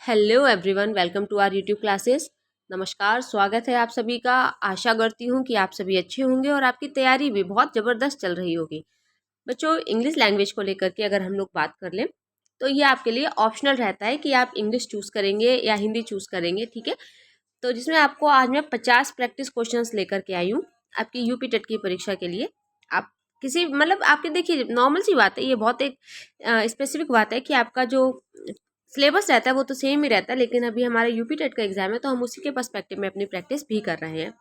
Hello everyone, welcome to our YouTube classes. नमस्कार, स्वागत है आप सभी का। आशा करती हूँ कि आप सभी अच्छे होंगे और आपकी तैयारी भी बहुत ज़बरदस्त चल रही होगी। बच्चों, इंग्लिश लैंग्वेज को लेकर के अगर हम लोग बात कर लें तो ये आपके लिए ऑप्शनल रहता है कि आप इंग्लिश चूज़ करेंगे या हिंदी चूज़ करेंगे, ठीक है। तो जिसमें आपको आज मैं 50 प्रैक्टिस क्वेश्चंस लेकर के आई हूँ आपकी यूपी टेट की परीक्षा के लिए। आप किसी मतलब आपके देखिए, नॉर्मल सी बात है, ये बहुत एक स्पेसिफिक बात है कि आपका जो सिलेबस रहता है वो तो सेम ही रहता है, लेकिन अभी हमारा यूपी टेट का एग्जाम है तो हम उसी के पर्सपेक्टिव में अपनी प्रैक्टिस भी कर रहे हैं,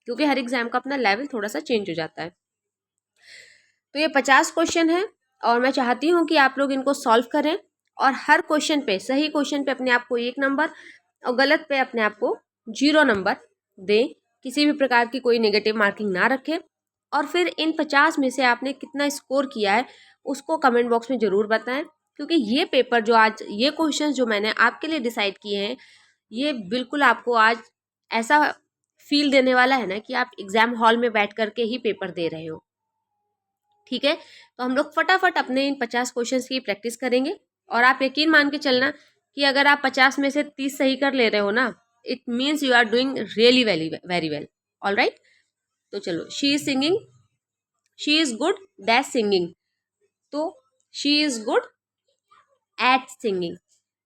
क्योंकि हर एग्जाम का अपना लेवल थोड़ा सा चेंज हो जाता है। तो ये 50 क्वेश्चन है और मैं चाहती हूँ कि आप लोग इनको सॉल्व करें और हर क्वेश्चन पे, सही क्वेश्चन पे अपने आप को 1 नंबर और गलत पे अपने आप को 0 नंबर दें। किसी भी प्रकार की कोई नेगेटिव मार्किंग ना रखें। और फिर इन 50 में से आपने कितना स्कोर किया है उसको कमेंट बॉक्स में ज़रूर बताएं, क्योंकि ये पेपर जो आज, ये क्वेश्चन जो मैंने आपके लिए डिसाइड किए हैं, ये बिल्कुल आपको आज ऐसा फील देने वाला है ना कि आप एग्जाम हॉल में बैठ करके ही पेपर दे रहे हो, ठीक है। तो हम लोग फटाफट अपने इन 50 क्वेश्चन की प्रैक्टिस करेंगे और आप यकीन मान के चलना कि अगर आप 50 में से 30 सही कर ले रहे हो ना, it means you are doing really very well. All right, तो चलो, she is singing, she is good dash singing, तो she is good at singing,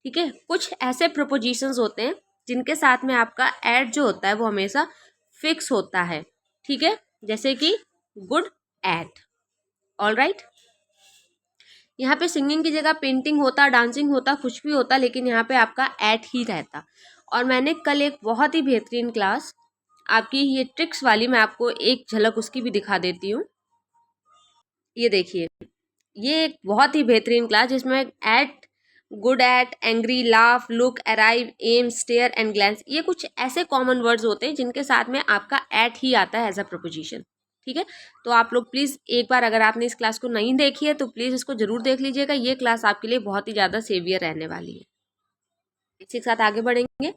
ठीक है। कुछ ऐसे प्रपोजिशंस होते हैं जिनके साथ में आपका एट जो होता है वो हमेशा फिक्स होता है, ठीक है। जैसे कि गुड एट। ऑल राइट, यहाँ पे सिंगिंग की जगह पेंटिंग होता, डांसिंग होता, कुछ भी होता, लेकिन यहाँ पे आपका एट ही रहता। और मैंने कल एक बहुत ही बेहतरीन क्लास आपकी, ये ट्रिक्स वाली, मैं आपको एक झलक उसकी भी दिखा देती हूँ। ये देखिए, ये एक बहुत ही बेहतरीन क्लास जिसमें at, good at, angry, laugh, look, arrive, aim, stare and glance, ये कुछ ऐसे कॉमन वर्ड्स होते हैं जिनके साथ में आपका एट ही आता है एज अ प्रपोजिशन, ठीक है। तो आप लोग प्लीज़ एक बार, अगर आपने इस क्लास को नहीं देखी है तो प्लीज़ इसको जरूर देख लीजिएगा। ये क्लास आपके लिए बहुत ही ज़्यादा सेवियर रहने वाली है। इसी के साथ आगे बढ़ेंगे।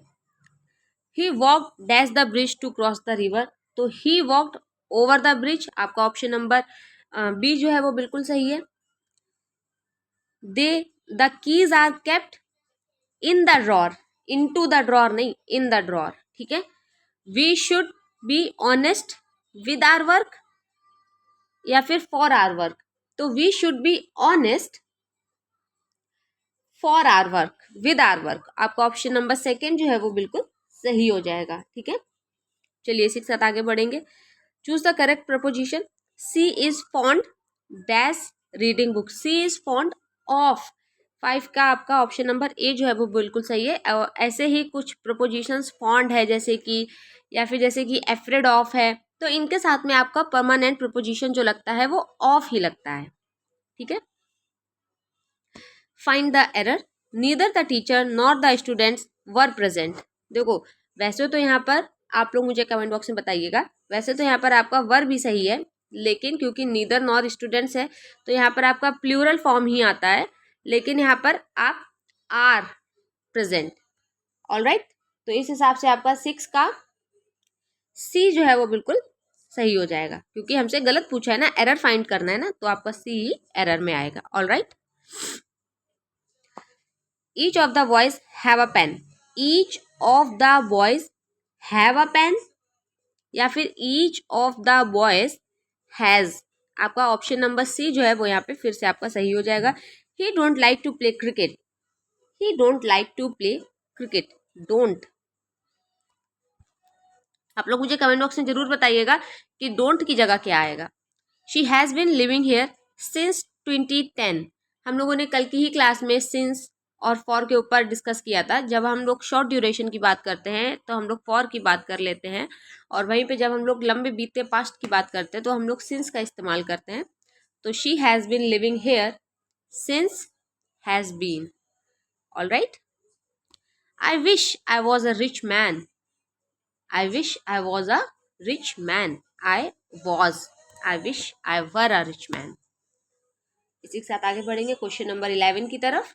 He walked dash the bridge to cross the river, तो he walked over the bridge, आपका ऑप्शन नंबर बी जो है वो बिल्कुल सही है। They, the keys are kept in the drawer, into the drawer नहीं, इन द ड्रॉर, ठीक है। We should be honest with our work, या फिर फॉर आर वर्क, तो we should be honest for our work with our work, आपका option number second जो है वो बिल्कुल सही हो जाएगा, ठीक है। चलिए इसी के साथ आगे बढ़ेंगे। Choose the correct preposition. She is fond dash reading book, she is fond of, 5 का आपका ऑप्शन नंबर ए जो है वो बिल्कुल सही है। ऐसे ही कुछ प्रपोजिशंस फॉन्ड है, जैसे कि, या फिर जैसे कि एफ्रेड ऑफ है, तो इनके साथ में आपका परमानेंट प्रपोजिशन जो लगता है वो ऑफ ही लगता है, ठीक है। Find the error. Neither the teacher nor the students were present, देखो वैसे तो यहाँ पर आप लोग मुझे कमेंट बॉक्स में बताइएगा, वैसे तो यहाँ पर आपका वर भी सही है, लेकिन क्योंकि नीदर नॉर स्टूडेंट्स है तो यहाँ पर आपका प्लूरल फॉर्म ही आता है, लेकिन यहाँ पर आप आर प्रेजेंट। ऑल राइट, तो इस हिसाब से आपका 6 का सी जो है वो बिल्कुल सही हो जाएगा, क्योंकि हमसे गलत पूछा है ना, एरर फाइंड करना है ना, तो आपका सी एरर में आएगा। All right, each of the boys have a pen, each of the boys have a pen, या फिर each of the boys has, आपका ऑप्शन नंबर सी जो है वो यहाँ पे फिर से आपका सही हो जाएगा। He don't like to play cricket, he don't like to play cricket, don't, आप लोग मुझे कमेंट बॉक्स में जरूर बताइएगा कि डोंट की जगह क्या आएगा। She has been living here since 2010, हम लोगों ने कल की ही क्लास में सिंस और फॉर के ऊपर डिस्कस किया था। जब हम लोग शॉर्ट ड्यूरेशन की बात करते हैं तो हम लोग फॉर की बात कर लेते हैं, और वहीं पे जब हम लोग लंबे बीते पास्ट की बात करते हैं तो हम लोग सिंस का इस्तेमाल करते हैं। तो she has been living here since has been. All right, I wish I was a rich man, I wish I was a rich man. I was. I wish I were a rich man. इसी के साथ आगे बढ़ेंगे question number 11 की तरफ।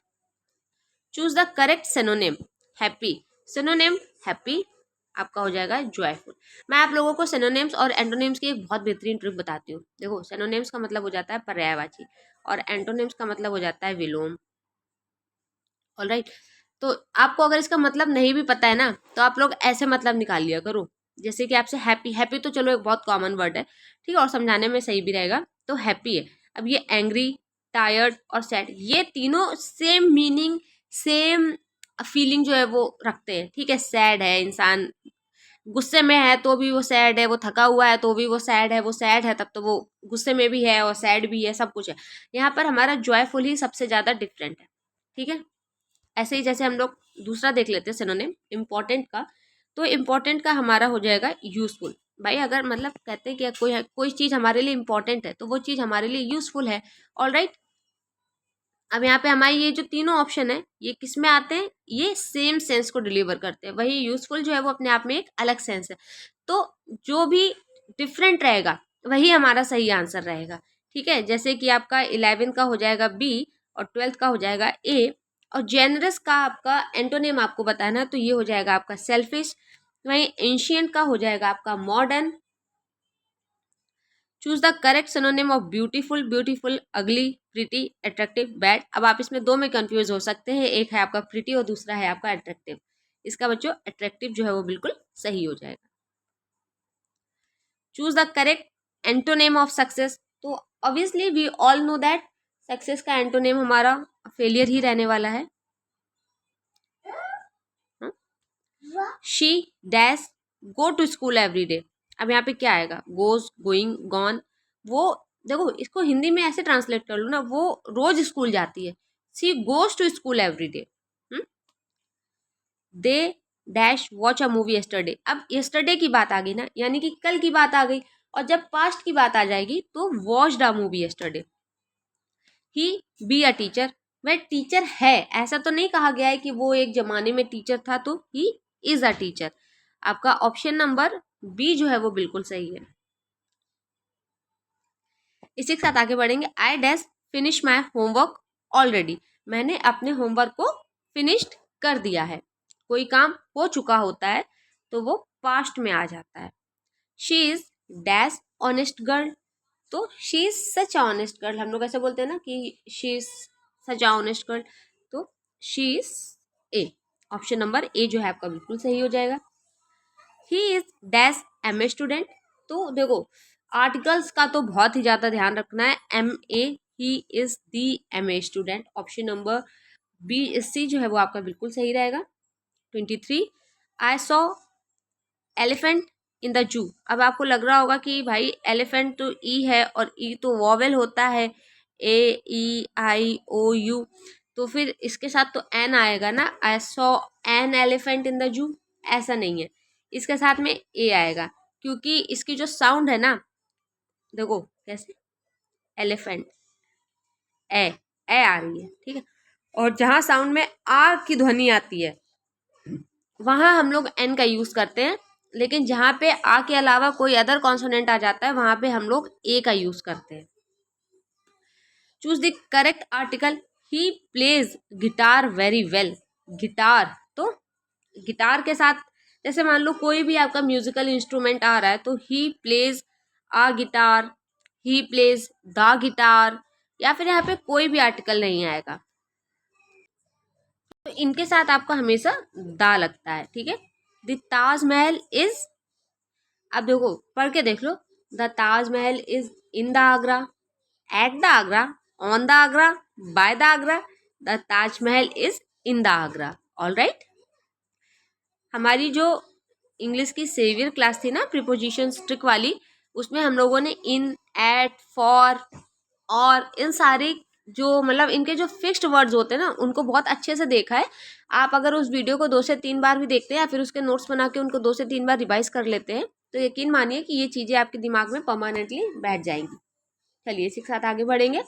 Choose the correct synonym. Happy, synonym happy आपका हो जाएगा जॉयफुल। मैं आप लोगों को सिनोनिम्स और एंटोनिम्स की एक बहुत बेहतरीन ट्रिक बताती हूँ। देखो, सिनोनिम्स का मतलब हो जाता है पर्यायवाची और एंटोनिम्स का मतलब हो जाता है विलोम। ऑल राइट, तो आपको अगर इसका मतलब नहीं भी पता है ना, तो आप लोग ऐसे मतलब निकाल लिया करो। जैसे कि आपसे हैप्पी, हैप्पी तो चलो एक बहुत कॉमन वर्ड है, ठीक है, और समझाने में सही भी रहेगा, तो हैप्पी है। अब ये एंग्री, टायर्ड और सैड, ये तीनों सेम मीनिंग, सेम फीलिंग जो है वो रखते हैं, ठीक है। सैड है, इंसान गुस्से में है तो भी वो सैड है, वो थका हुआ है तो भी वो सैड है, वो सैड है तब तो वो गुस्से में भी है और सैड भी है, सब कुछ है। यहाँ पर हमारा जॉयफुल ही सबसे ज्यादा डिफरेंट है, ठीक है। ऐसे ही जैसे हम लोग दूसरा देख लेते हैं सिनोनिम इम्पोर्टेंट का, तो इम्पोर्टेंट का हमारा हो जाएगा यूजफुल। भाई अगर मतलब कहते हैं कि कोई चीज़ हमारे लिए इम्पोर्टेंट है तो वो चीज़ हमारे लिए यूजफुल है। All right. अब यहाँ पे हमारे ये जो तीनों ऑप्शन है ये किस में आते हैं, ये सेम सेंस को डिलीवर करते हैं। वही यूजफुल जो है वो अपने आप में एक अलग सेंस है। तो जो भी डिफरेंट रहेगा वही हमारा सही आंसर रहेगा, ठीक है। जैसे कि आपका 11th का हो जाएगा बी और 12th का हो जाएगा ए, और जेनरस का आपका एंटोनिम आपको बताना है तो ये हो जाएगा आपका सेल्फिश। वहीं एंशियंट का हो जाएगा आपका modern. Choose the correct synonym of beautiful, beautiful, अगली, प्रिटी, अट्रैक्टिव, बैड। अब आप इसमें दो में कंफ्यूज हो सकते हैं, एक है आपका प्रिटी और दूसरा है आपका अट्रैक्टिव। इसका बच्चों अट्रैक्टिव जो है वो बिल्कुल सही हो जाएगा। Choose the correct antonym of success, तो obviously we all know that success का एंटोनेम हमारा फेलियर ही रहने वाला है। She dash go to school every day. अब यहाँ पे क्या आएगा, गोज, गोइंग, गॉन। वो देखो इसको हिंदी में ऐसे ट्रांसलेट कर लो ना, वो रोज स्कूल जाती है। She goes to school every day. They dash watch a movie yesterday. अब यस्टरडे की बात आ गई ना, यानी कि कल की बात आ गई, और जब पास्ट की बात आ जाएगी तो watch the movie yesterday. He be a teacher, वह टीचर है, ऐसा तो नहीं कहा गया है कि वो एक जमाने में टीचर था, तो ही इज अ टीचर। आपका ऑप्शन नंबर बी जो है वो बिल्कुल सही है। इसी के साथ आगे बढ़ेंगे। I dash finish my homework already, मैंने अपने होमवर्क को फिनिश्ड कर दिया है। कोई काम हो चुका होता है तो वो पास्ट में आ जाता है। She is dash honest girl, तो she is such honest girl, हम लोग ऐसे बोलते हैं ना कि she is such honest girl, तो she is A. Option number A जो है आपका बिल्कुल सही हो जाएगा। He is dash M A student, तो देखो आर्टिकल्स का तो बहुत ही ज्यादा ध्यान रखना है। M A, he is the M A student. Option number B C जो है वो आपका बिल्कुल सही रहेगा। 23, I saw elephant in the zoo. अब आपको लग रहा होगा कि भाई एलिफेंट तो ई है और ई तो वॉवेल होता है, ए ई आई ओ यू, तो फिर इसके साथ तो एन आएगा ना। I saw an elephant in the जू, ऐसा नहीं है, इसके साथ में ए आएगा, क्योंकि इसकी जो साउंड है ना, देखो कैसे, एलिफेंट, ए, ए आ रही है, ठीक है। और जहां साउंड में आ की ध्वनि आती है वहां हम लोग एन का यूज करते हैं, लेकिन जहां पे आ के अलावा कोई अदर कॉन्सोनेंट आ जाता है वहां पे हम लोग ए का यूज करते हैं। Choose the correct article. He plays guitar very well. Guitar, तो गिटार के साथ जैसे मान लो कोई भी आपका म्यूजिकल इंस्ट्रूमेंट आ रहा है तो he plays a guitar, he plays the guitar, या फिर यहाँ पे कोई भी आर्टिकल नहीं आएगा, तो इनके साथ आपको हमेशा दा लगता है, ठीक है। द ताजमहल इज, अब देखो पढ़ के देख लो, the Taj Mahal is in the Agra, at the Agra, on the Agra, by the Agra, the Taj Mahal is in the Agra. All right. हमारी जो इंग्लिश की सेवियर क्लास थी ना प्रीपोजिशन ट्रिक वाली, उसमें हम लोगों ने इन, एट, फॉर और इन सारे जो मतलब इनके जो फिक्स्ड वर्ड्स होते हैं ना उनको बहुत अच्छे से देखा है। आप अगर उस वीडियो को 2 से 3 बार भी देखते हैं या फिर उसके नोट्स बना के उनको 2 से 3 बार रिवाइज कर लेते हैं तो यकीन मानिए कि ये चीज़ें आपके दिमाग में परमानेंटली बैठ जाएंगी। चलिए इसी के साथ आगे बढ़ेंगे,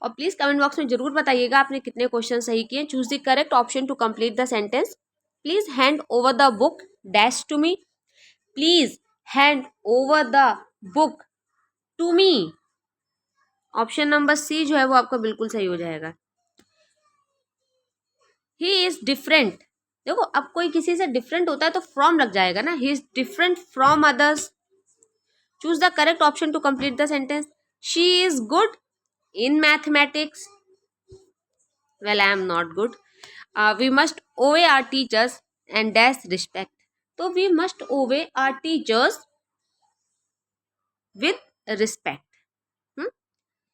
और प्लीज़ कमेंट बॉक्स में जरूर बताइएगा आपने कितने क्वेश्चन सही किए। Choose the correct option to complete the sentence. Please hand over the book dash to me. Please hand over the book to me. Option number C जो है वो आपका बिल्कुल सही हो जाएगा। ही इज डिफरेंट, देखो अब कोई किसी से डिफरेंट होता है तो फ्रॉम लग जाएगा ना, he is different from others. Choose the correct option to complete the sentence. She is good in mathematics, well I am not good. We must obey our teachers and dash respect, तो we must obey our teachers with respect.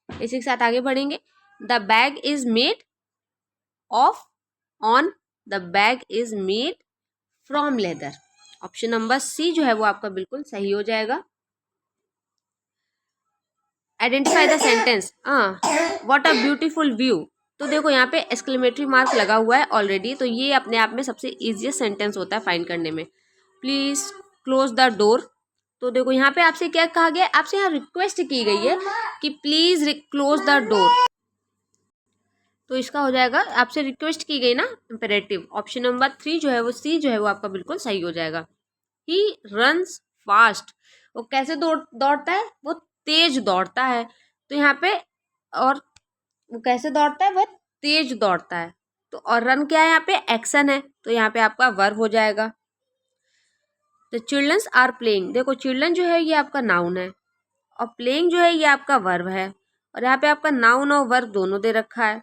इसी के साथ आगे बढ़ेंगे। The bag is made of on, the bag is made from leather. Option number C जो है वो आपका बिल्कुल सही हो जाएगा। Identify the sentence, what a beautiful view, तो देखो यहाँ पे एक्सक्लेमेटरी मार्क लगा हुआ है ऑलरेडी, तो ये अपने आप में सबसे इजीएस्ट सेंटेंस होता है फाइंड करने में। प्लीज क्लोज द डोर, तो देखो यहाँ पे आपसे क्या कहा गया, आपसे यहाँ रिक्वेस्ट की गई है कि प्लीज क्लोज द डोर, तो इसका हो जाएगा आपसे रिक्वेस्ट की गई ना, इम्पेरेटिव। ऑप्शन नंबर 3 जो है वो सी जो है वो आपका बिल्कुल सही हो जाएगा। ही रन्स फास्ट, वो कैसे दौड़ता है, वो तेज दौड़ता है, तो यहाँ पे, और वो कैसे दौड़ता है, वह तेज दौड़ता है, तो और रन क्या है, यहाँ पे एक्शन है, तो यहाँ पे आपका वर्ब हो जाएगा। द चिल्ड्रंस आर प्लेइंग, देखो चिल्ड्रन जो है ये आपका नाउन है और प्लेइंग जो है ये आपका वर्ब है, और यहाँ पे आपका नाउन और वर्ब दोनों दे रखा है।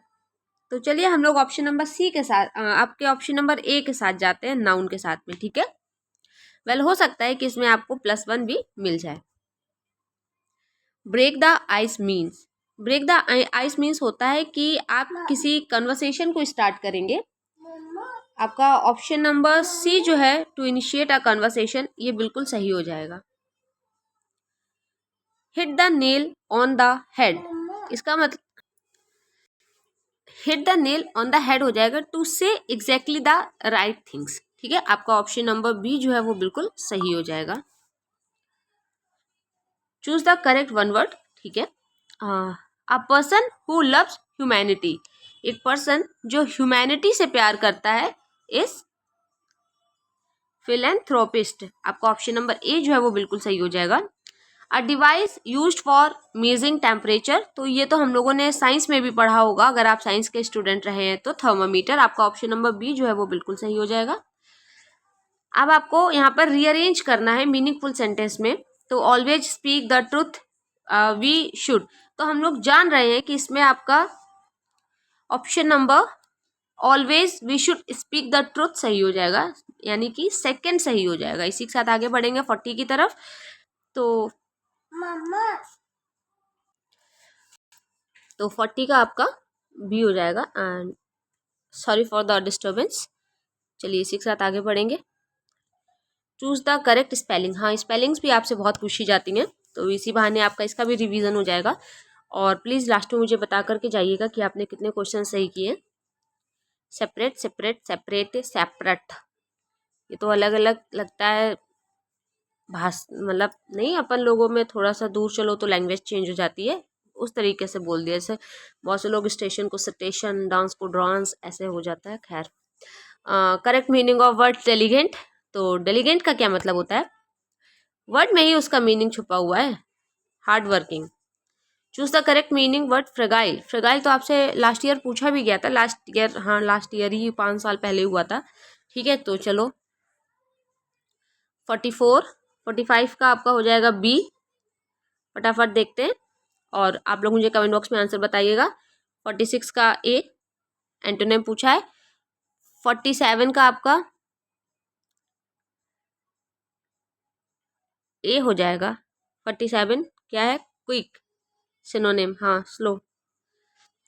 तो चलिए हम लोग ऑप्शन नंबर सी के साथ, आपके ऑप्शन नंबर ए के साथ जाते हैं, नाउन के साथ में, ठीक है। वेल हो सकता है कि इसमें आपको +1 भी मिल जाए। Break the ice means, break the ice means होता है कि आप किसी कन्वर्सेशन को स्टार्ट करेंगे। आपका ऑप्शन नंबर सी जो है टू इनिशिएट अ कन्वर्सेशन, ये बिल्कुल सही हो जाएगा। Hit the nail on the head, इसका मतलब hit the nail on the head हो जाएगा टू से एग्जैक्टली द राइट थिंग्स, ठीक है। आपका ऑप्शन नंबर बी जो है वो बिल्कुल सही हो जाएगा। Choose the correct one word, ठीक है। A person who loves humanity, एक पर्सन जो ह्यूमैनिटी से प्यार करता है इज फिलैंथ्रोपिस्ट, आपका ऑप्शन नंबर ए जो है वो बिल्कुल सही हो जाएगा। A device used for measuring temperature, तो ये तो हम लोगों ने साइंस में भी पढ़ा होगा, अगर आप साइंस के स्टूडेंट रहे हैं तो थर्मामीटर, आपका ऑप्शन नंबर बी जो है वो बिल्कुल सही हो जाएगा। अब आपको यहाँ पर रीअरेंज करना है मीनिंगफुल सेंटेंस में, तो always speak the truth we should, तो हम लोग जान रहे हैं कि इसमें आपका option number always we should speak the truth सही हो जाएगा, यानी कि सेकंड सही हो जाएगा। इसी के साथ आगे बढ़ेंगे 40 की तरफ। तो 40 का आपका बी हो जाएगा, and sorry for the disturbance. चलिए इसी के साथ आगे बढ़ेंगे। चूज द करेक्ट स्पेलिंग, हाँ स्पेलिंग्स भी आपसे बहुत पूछी जाती हैं, तो इसी बहाने आपका इसका भी रिवीजन हो जाएगा। और प्लीज़ लास्ट में मुझे बता करके जाइएगा कि आपने कितने क्वेश्चन सही किए। सेपरेट सेपरेट सेपरेट सेपरेट, ये तो अलग अलग लगता है मतलब नहीं, अपन लोगों में थोड़ा सा दूर चलो तो लैंग्वेज चेंज हो जाती है, उस तरीके से बोल दिया। जैसे बहुत से लोग स्टेशन को स्टेशन, डांस को डांस, ऐसे हो जाता है। खैर, करेक्ट मीनिंग ऑफ वर्ड डेलीगेंट, तो डेलीगेंट का क्या मतलब होता है, वर्ड में ही उसका मीनिंग छुपा हुआ है, hard working. Choose the correct meaning word fragile, fragile तो आपसे लास्ट ईयर पूछा भी गया था, लास्ट ईयर, हाँ लास्ट ईयर ही 5 साल पहले हुआ था, ठीक है। तो चलो 44 45 का आपका हो जाएगा बी, फटाफट देखते हैं और आप लोग मुझे कमेंट बॉक्स में आंसर बताइएगा। 46 का ए, एंटोनिम पूछा है। 47 का आपका ए हो जाएगा। 47 क्या है, क्विक, सिनोनिम, हाँ slow.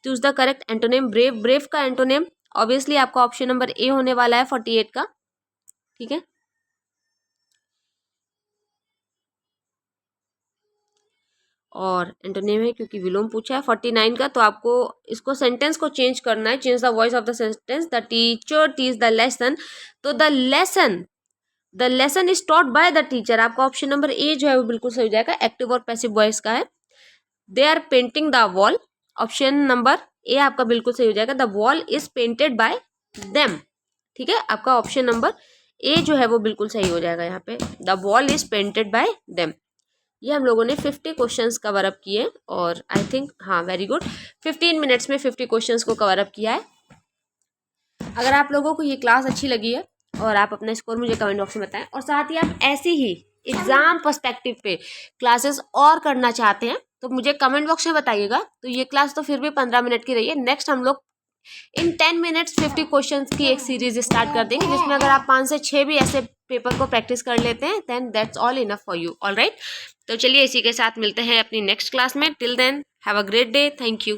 Choose the correct antonym brave, brave का एंटोनिम ऑब्वियसली आपका ऑप्शन नंबर ए होने वाला है 48 का, ठीक है। और एंटोनिम है क्योंकि विलोम पूछा है 49 का, तो आपको इसको सेंटेंस को चेंज करना है। Change the voice of the sentence, the teacher teach the lesson, तो the lesson is taught by the teacher, आपका ऑप्शन नंबर ए जो है वो बिल्कुल सही हो जाएगा। एक्टिव और पैसिव वॉइस का है। They are painting the wall, option number A आपका बिल्कुल सही हो जाएगा। The wall is painted by them, ठीक है। आपका ऑप्शन नंबर ए जो है वो बिल्कुल सही हो जाएगा यहाँ पे, the wall is painted by them. ये हम लोगों ने 50 क्वेश्चंस कवर अप किए और आई थिंक, हाँ वेरी गुड, 15 मिनट्स में 50 क्वेश्चंस को कवर अप किया है। अगर आप लोगों को ये क्लास अच्छी लगी है और आप अपना स्कोर मुझे कमेंट बॉक्स में बताएं, और साथ ही आप ऐसी ही एग्जाम पर्सपेक्टिव पे क्लासेस और करना चाहते हैं तो मुझे कमेंट बॉक्स में बताइएगा। तो ये क्लास तो फिर भी 15 मिनट की रही है, नेक्स्ट हम लोग इन 10 मिनट्स 50 क्वेश्चंस की एक सीरीज स्टार्ट कर देंगे, जिसमें अगर आप 5 से 6 भी ऐसे पेपर को प्रैक्टिस कर लेते हैं then that's all enough for you. Alright, तो चलिए इसी के साथ मिलते हैं अपनी नेक्स्ट क्लास में। Till then have a great day, thank you.